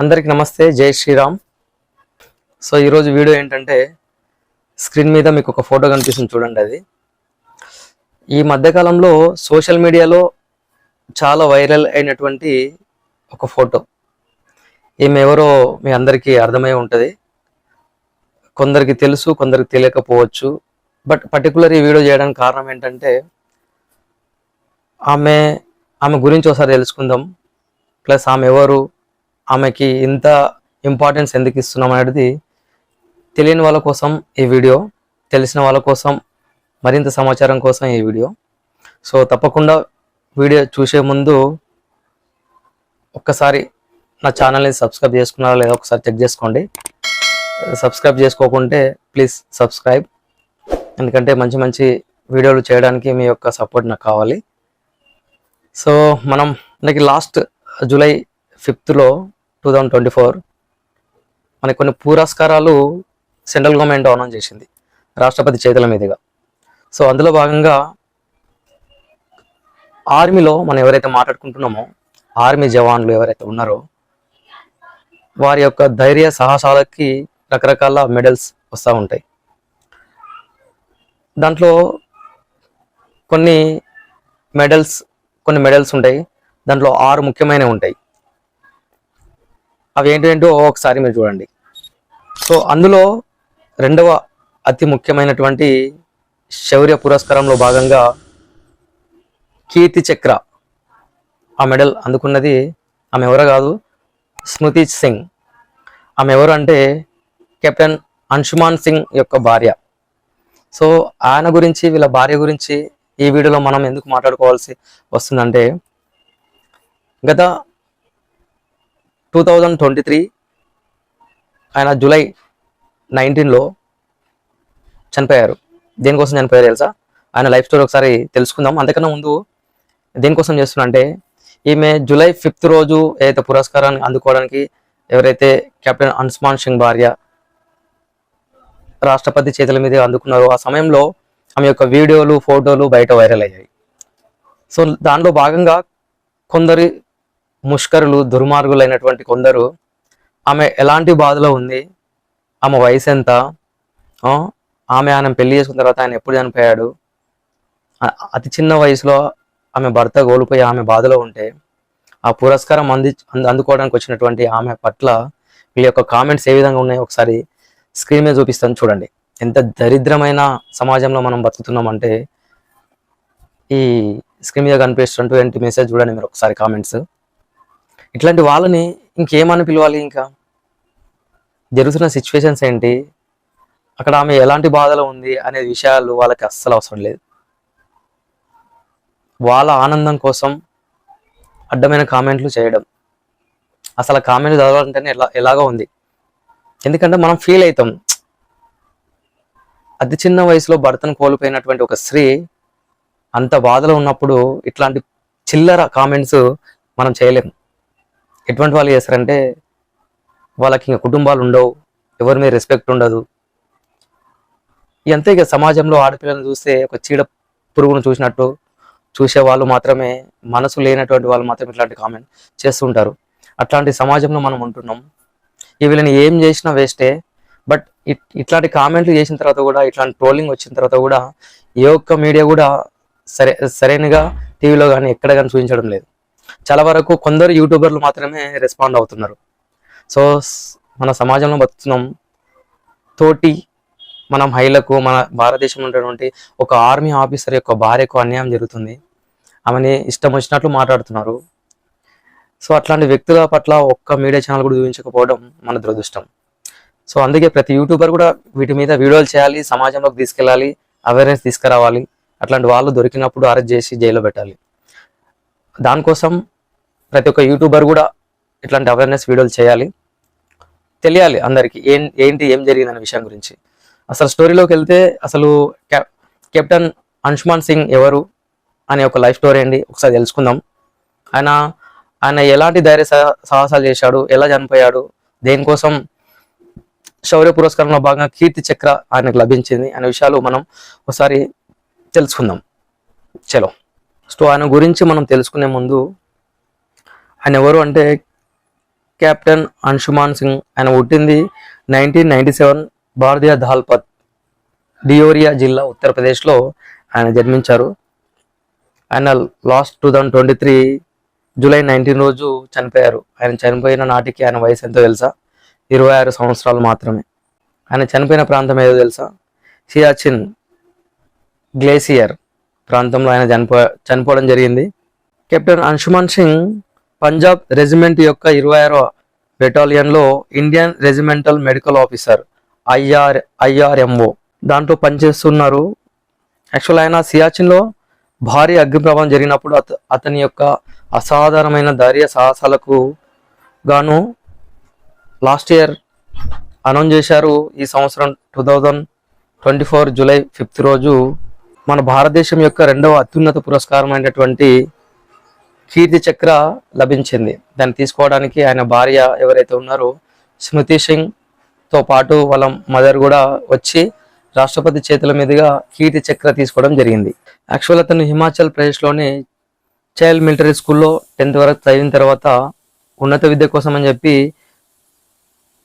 అందరికి నమస్తే, జై శ్రీరామ్. సో ఈరోజు వీడియో ఏంటంటే, స్క్రీన్ మీద మీకు ఒక ఫోటో కనిపిస్తుంది చూడండి. అది ఈ మధ్యకాలంలో సోషల్ మీడియాలో చాలా వైరల్ అయినటువంటి ఒక ఫోటో. ఈమె ఎవరో మీ అందరికీ అర్థమై ఉంటుంది. కొందరికి తెలుసు, కొందరికి తెలియకపోవచ్చు. బట్ పర్టికులర్ ఈ వీడియో చేయడానికి కారణం ఏంటంటే, ఆమె గురించి ఒకసారి తెలుసుకుందాం. ప్లస్ ఆమె ఎవరు, ఆమెకి ఇంత ఇంపార్టెన్స్ ఎందుకు ఇస్తున్నాం అనేది తెలియని వాళ్ళ కోసం ఈ వీడియో, తెలిసిన వాళ్ళ కోసం మరింత సమాచారం కోసం ఈ వీడియో. సో తప్పకుండా వీడియో చూసే ముందు ఒక్కసారి నా ఛానల్ని సబ్స్క్రైబ్ చేసుకున్నారా లేదా ఒకసారి చెక్ చేసుకోండి. సబ్స్క్రైబ్ చేసుకోకుంటే ప్లీజ్ సబ్స్క్రైబ్, ఎందుకంటే మంచి మంచి వీడియోలు చేయడానికి మీ యొక్క సపోర్ట్ నాకు కావాలి. సో మనకి లాస్ట్ జూలై 5 2024 మనకి కొన్ని పురస్కారాలు సెంట్రల్ గవర్నమెంట్ అనౌన్స్ చేసింది రాష్ట్రపతి చేతుల మీదుగా. సో అందులో భాగంగా ఆర్మీలో మనం ఎవరైతే మాట్లాడుకుంటున్నామో, ఆర్మీ జవాన్లు ఎవరైతే ఉన్నారో వారి యొక్క ధైర్య సాహసాలకి రకరకాల మెడల్స్ వస్తూ ఉంటాయి. దాంట్లో కొన్ని మెడల్స్ ఉంటాయి. దాంట్లో 6 ముఖ్యమైనవి ఉంటాయి. అవి ఏంటంటో ఒకసారి మీరు చూడండి. సో అందులో 2వ అతి ముఖ్యమైనటువంటి శౌర్య పురస్కారంలో భాగంగా కీర్తి చక్ర ఆ మెడల్ అందుకున్నది ఆమె ఎవరో కాదు, స్మృతి సింగ్. ఆమె ఎవరు అంటే కెప్టెన్ అంశుమాన్ సింగ్ యొక్క భార్య. సో ఆయన గురించి, వీళ్ళ భార్య గురించి ఈ వీడియోలో మనం ఎందుకు మాట్లాడుకోవాల్సి వస్తుందంటే, గత 2023 ఆయన జూలై 19 చనిపోయారు. దేనికోసం చనిపోయారు తెలుసా? ఆయన లైఫ్ స్టోరీ ఒకసారి తెలుసుకుందాం. అంతకన్నా ముందు దేనికోసం చేస్తున్నా అంటే, ఈమె జూలై 5 రోజు ఏదైతే పురస్కారాన్ని అందుకోవడానికి ఎవరైతే కెప్టెన్ అంశుమాన్ సింగ్ భార్య రాష్ట్రపతి చేతుల మీద అందుకున్నారో ఆ సమయంలో ఆమె యొక్క వీడియోలు, ఫోటోలు బయట వైరల్ అయ్యాయి. సో దానిలో భాగంగా కొందరు ముష్కరులు, దుర్మార్గులైనటువంటి కొందరు ఆమె ఎలాంటి బాధలో ఉంది, ఆమె వయసు ఎంత, ఆయన పెళ్లి చేసుకున్న తర్వాత ఆయన ఎప్పుడు చనిపోయాడు, అతి చిన్న వయసులో ఆమె భర్త కోల్పోయి ఆమె బాధలో ఉంటే ఆ పురస్కారం అందుకోవడానికి వచ్చినటువంటి ఆమె పట్ల వీళ్ళ యొక్క కామెంట్స్ ఏ విధంగా ఉన్నాయో ఒకసారి స్క్రీన్ మీద చూపిస్తాను చూడండి. ఎంత దరిద్రమైన సమాజంలో మనం బతుకుతున్నామంటే, ఈ స్క్రీన్ మీద కనిపిస్తున్నటువంటి మెసేజ్ చూడండి మీరు ఒకసారి కామెంట్స్. ఇట్లాంటి వాళ్ళని ఇంకేమని పిలవాలి? ఇంకా జరుగుతున్న సిచ్యువేషన్స్ ఏంటి, అక్కడ ఆమె ఎలాంటి బాధలో ఉంది అనే విషయాలు వాళ్ళకి అస్సలు అవసరం లేదు. వాళ్ళ ఆనందం కోసం అడ్డమైన కామెంట్లు చేయడం, అసలు ఆ కామెంట్లు చదవాలంటేనే ఎలాగో ఉంది. ఎందుకంటే మనం ఫీల్ అవుతాం. అతి చిన్న వయసులో భర్తను కోల్పోయినటువంటి ఒక స్త్రీ అంత బాధలో ఉన్నప్పుడు ఇట్లాంటి చిల్లర కామెంట్స్ మనం చేయలేము. ఎటువంటి వాళ్ళు చేస్తారంటే, వాళ్ళకి ఇంకా కుటుంబాలు ఉండవు, ఎవరి మీద రెస్పెక్ట్ ఉండదు. అంతే ఇక సమాజంలో ఆడపిల్లని చూస్తే ఒక చీడ పురుగును చూసినట్టు చూసే వాళ్ళు మాత్రమే, మనసు లేనటువంటి వాళ్ళు మాత్రమే ఇట్లాంటి కామెంట్ చేస్తుంటారు. అట్లాంటి సమాజంలో మనం ఉంటున్నాం. వీళ్ళని ఏం చేసినా వేస్టే. బట్ ఇట్లాంటి కామెంట్లు చేసిన తర్వాత కూడా, ఇట్లాంటి ట్రోలింగ్ వచ్చిన తర్వాత కూడా ఏ ఒక్క మీడియా కూడా సరైనగా టీవీలో కానీ ఎక్కడ కానీ చూపించడం లేదు. చాలా వరకు కొందరు యూట్యూబర్లు మాత్రమే రెస్పాండ్ అవుతున్నారు. సో మన సమాజంలో బతుకుతున్నాం. తోటి మన మహిళకు, మన భారతదేశంలో ఉన్నటువంటి ఒక ఆర్మీ ఆఫీసర్ యొక్క భార్యకు అన్యాయం జరుగుతుంది. ఆమెని ఇష్టం వచ్చినట్లు మాట్లాడుతున్నారు. సో అట్లాంటి వ్యక్తుల పట్ల ఒక్క మీడియా ఛానల్ కూడా చూపించకపోవడం మన దురదృష్టం. సో అందుకే ప్రతి యూట్యూబర్ కూడా వీటి మీద వీడియోలు చేయాలి, సమాజంలోకి తీసుకెళ్ళాలి, అవేర్నెస్ తీసుకురావాలి. అట్లాంటి వాళ్ళు దొరికినప్పుడు అరెస్ట్ చేసి జైల్లో పెట్టాలి. దానికోసం ప్రతి ఒక్క యూట్యూబర్ కూడా ఇట్లాంటి అవేర్నెస్ వీడియోలు చేయాలి, తెలియాలి అందరికీ ఏం జరిగిందనే విషయం గురించి. అసలు స్టోరీలోకి వెళ్తే, అసలు కెప్టెన్ అంశుమాన్ సింగ్ ఎవరు అనే ఒక లైఫ్ స్టోరీ అండి ఒకసారి తెలుసుకుందాం. ఆయన ఎలాంటి ధైర్య సాహసాలు చేశాడు, ఎలా చనిపోయాడు, దేనికోసం శౌర్య పురస్కారంలో భాగంగా కీర్తి చక్ర ఆయనకు లభించింది అనే విషయాలు మనం ఒకసారి తెలుసుకుందాం. చలో. సో ఆయన గురించి మనం తెలుసుకునే ముందు, ఆయన ఎవరు అంటే కెప్టెన్ అంశుమాన్ సింగ్. ఆయన పుట్టింది 1997 భారతీయ ధాల్పత్, డియోరియా జిల్లా, ఉత్తరప్రదేశ్లో ఆయన జన్మించారు. ఆయన లాస్ట్ 2023 జూలై 19 రోజు చనిపోయారు. ఆయన చనిపోయిన నాటికి ఆయన వయసు ఎంతో తెలుసా? 26 సంవత్సరాలు మాత్రమే. ఆయన చనిపోయిన ప్రాంతం ఏదో తెలుసా? సియాచిన్ గ్లేసియర్ ప్రాంతంలో ఆయన చనిపోవడం జరిగింది. కెప్టెన్ అంశుమాన్ సింగ్ పంజాబ్ రెజిమెంట్ యొక్క 26వ బెటాలియన్లో Indian regimental medical officer IRMO దాంట్లో పనిచేస్తున్నారు. యాక్చువల్ ఆయన సియాచిన్లో భారీ అగ్నిప్రమాదం జరిగినప్పుడు అతని యొక్క అసాధారణమైన ధైర్య సాహసాలకు గాను లాస్ట్ ఇయర్ అనౌన్స్ చేశారు. ఈ సంవత్సరం 2024 జూలై 5 రోజు మన భారతదేశం యొక్క 2వ అత్యున్నత పురస్కారం అయినటువంటి కీర్తి చక్ర లభించింది. దాన్ని తీసుకోవడానికి ఆయన భార్య ఎవరైతే ఉన్నారో స్మృతి సింగ్ తో పాటు వాళ్ళ మదర్ కూడా వచ్చి రాష్ట్రపతి చేతుల మీదుగా కీర్తి చక్ర తీసుకోవడం జరిగింది. యాక్చువల్ అతను హిమాచల్ ప్రదేశ్లోని చైల్డ్ మిలిటరీ స్కూల్లో 10th వరకు చదివిన తర్వాత ఉన్నత విద్య కోసం అని చెప్పి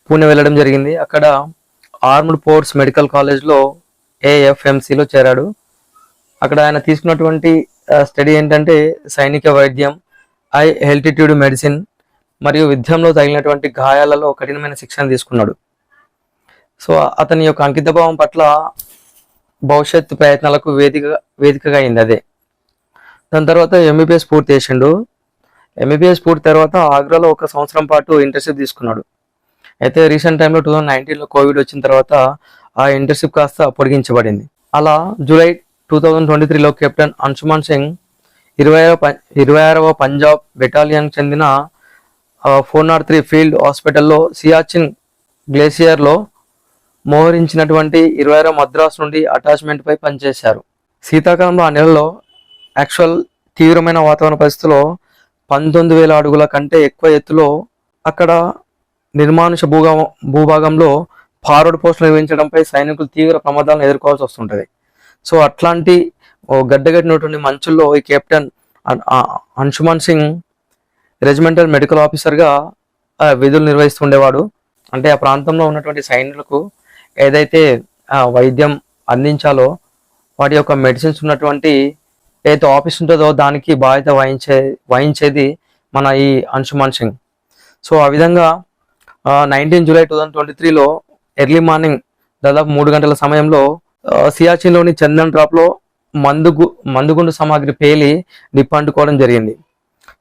పూణె వెళ్ళడం జరిగింది. అక్కడ ఆర్మ్డ్ ఫోర్స్ మెడికల్ కాలేజ్లో AFMCలో చేరాడు. అక్కడ ఆయన తీసుకున్నటువంటి స్టడీ ఏంటంటే సైనిక వైద్యం, హై ఆల్టిట్యూడ్ మెడిసిన్ మరియు యుద్ధంలో తగిలినటువంటి గాయాలలో కఠినమైన శిక్షణ తీసుకున్నాడు. సో అతని యొక్క అంకితభావం పట్ల భవిష్యత్తు ప్రయత్నాలకు వేదికగా అయింది అదే. దాని తర్వాత MBBS పూర్తి చేసిండు. MBBS పూర్తి తర్వాత ఆగ్రాలో 1 సంవత్సరం పాటు ఇంటర్న్షిప్ తీసుకున్నాడు. అయితే రీసెంట్ టైంలో 2019లో కోవిడ్ వచ్చిన తర్వాత ఆ ఇంటర్న్షిప్ కాస్త పొడిగించబడింది. అలా జూలై 2023లో కెప్టెన్ అంశుమాన్ సింగ్ 26వ పంజాబ్ బెటాలియన్ చెందిన 403 ఫీల్డ్ హాస్పిటల్లో సియాచిన్ గ్లేసియర్లో మోహరించినటువంటి 26వ మద్రాస్ నుండి అటాచ్మెంట్ పై పనిచేశారు. శీతాకాలంలో ఆ నెలలో యాక్చువల్ తీవ్రమైన వాతావరణ పరిస్థితుల్లో 19,000 అడుగుల కంటే ఎక్కువ ఎత్తులో అక్కడ నిర్మానుష భూభాగంలో ఫార్వర్డ్ పోస్టులు నిర్వహించడంపై సైనికులు తీవ్ర ప్రమాదాలను ఎదుర్కోవాల్సి వస్తుంటది. సో అట్లాంటి గడ్డగట్టినటువంటి మంచుల్లో ఈ captain Anshuman Singh regimental medical ఆఫీసర్గా విధులు నిర్వహిస్తుండేవాడు. అంటే ఆ ప్రాంతంలో ఉన్నటువంటి సైనికులకు ఏదైతే వైద్యం అందించాలో వాటి యొక్క మెడిసిన్స్ ఉన్నటువంటి ఏదైతే ఆఫీస్ ఉంటుందో దానికి బాధ్యత వహించేది మన ఈ అంశుమాన్ సింగ్. సో ఆ విధంగా 19 జూలై 2023లో ఎర్లీ మార్నింగ్ దాదాపు 3 గంటల సమయంలో సియాచిన్లోని చందన్ డ్రాప్లో మందుగుండు సామాగ్రి పేలి నిప్పంటుకోవడం జరిగింది.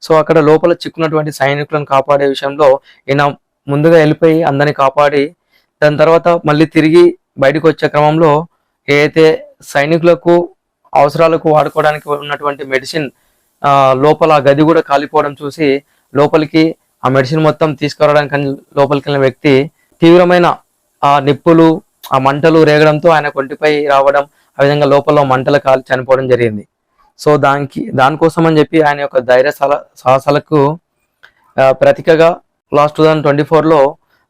సో అక్కడ లోపల చిక్కున్నటువంటి సైనికులను కాపాడే విషయంలో ఈయన ముందుగా వెళ్ళిపోయి అందరినీ కాపాడి దాని తర్వాత మళ్ళీ తిరిగి బయటకు వచ్చే క్రమంలో ఏదైతే సైనికులకు అవసరాలకు వాడుకోవడానికి ఉన్నటువంటి మెడిసిన్ లోపల గది కూడా కాలిపోవడం చూసి లోపలికి ఆ మెడిసిన్ మొత్తం తీసుకురావడానికి లోపలికి వెళ్ళిన వ్యక్తి తీవ్రమైన ఆ నిప్పులు ఆ మంటలు రేగడంతో ఆయన కొంటిపై రావడం, ఆ విధంగా లోపల మంటలు కాలి చనిపోవడం జరిగింది. సో దానికోసం అని చెప్పి ఆయన యొక్క ధైర్య సాహసాలకు ప్రతీకగా లాస్ట్ 2024లో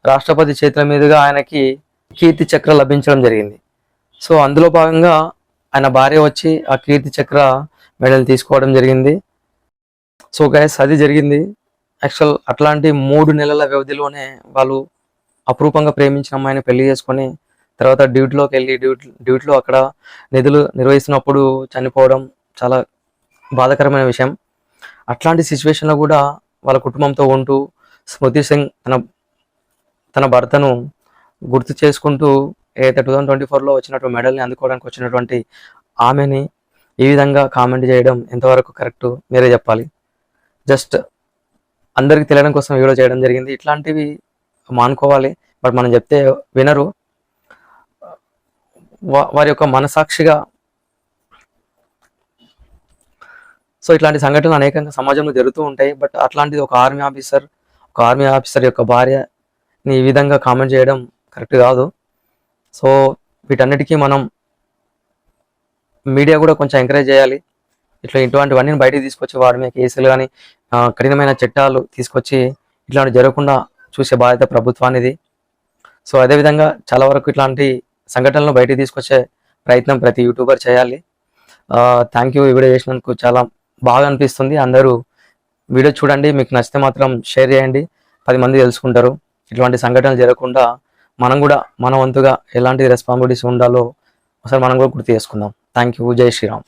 రాష్ట్రపతి చేతుల మీదుగా ఆయనకి కీర్తి చక్ర లభించడం జరిగింది. సో అందులో భాగంగా ఆయన భార్య వచ్చి ఆ కీర్తి చక్ర మెడల్ తీసుకోవడం జరిగింది. సో గైస్ అది జరిగింది. యాక్చువల్ అట్లాంటి 3 నెలల వ్యవధిలోనే వాళ్ళు అపురూపంగా ప్రేమించిన అమ్మాయిని పెళ్లి చేసుకొని తర్వాత డ్యూటీలోకి వెళ్ళి డ్యూటీలో అక్కడ నిధులు నిర్వహిస్తున్నప్పుడు చనిపోవడం చాలా బాధాకరమైన విషయం. అట్లాంటి సిచ్యువేషన్లో కూడా వాళ్ళ కుటుంబంతో ఉంటూ స్మృతి సింగ్ తన భర్తను గుర్తు చేసుకుంటూ ఏదైతే 2024లో వచ్చినటువంటి మెడల్ని అందుకోవడానికి వచ్చినటువంటి ఆమెని ఈ విధంగా కామెంట్ చేయడం ఎంతవరకు కరెక్ట్ మీరే చెప్పాలి. జస్ట్ అందరికి తెలియడం కోసం వీడియో చేయడం జరిగింది. ఇట్లాంటివి మానుకోవాలి, బట్ మనం చెప్తే వినరు. వారి యొక్క మనసాక్షిగా సో ఇట్లాంటి సంఘటనలు అనేకంగా సమాజంలో జరుగుతూ ఉంటాయి. బట్ అట్లాంటిది ఒక ఆర్మీ ఆఫీసర్ యొక్క భార్యని ఈ విధంగా కామెంట్ చేయడం కరెక్ట్ కాదు. సో వీటన్నిటికీ మనం మీడియా కూడా కొంచెం ఎంకరేజ్ చేయాలి. ఇటువంటివన్నీ బయటికి తీసుకొచ్చి వాడి మీద కేసులు కానీ కఠినమైన చట్టాలు తీసుకొచ్చి ఇట్లాంటి జరగకుండా చూసే బాధ్యత ప్రభుత్వానిది. సో అదేవిధంగా చాలా వరకు ఇట్లాంటి సంఘటనలు బయటికి తీసుకొచ్చే ప్రయత్నం ప్రతి యూట్యూబర్ చేయాలి. Thank you. ఈ వీడియో చేసినందుకు చాలా బాగా అనిపిస్తుంది. అందరూ వీడియో చూడండి, మీకు నచ్చితే మాత్రం షేర్ చేయండి. 10 మంది తెలుసుకుంటారు. ఇటువంటి సంఘటనలు జరగకుండా మనం కూడా మన వంతుగా ఎలాంటి రెస్పాన్సిబిలిటీస్ ఉండాలో ఒకసారి మనం కూడా గుర్తు చేసుకుందాం. Thank you. జై శ్రీరామ్.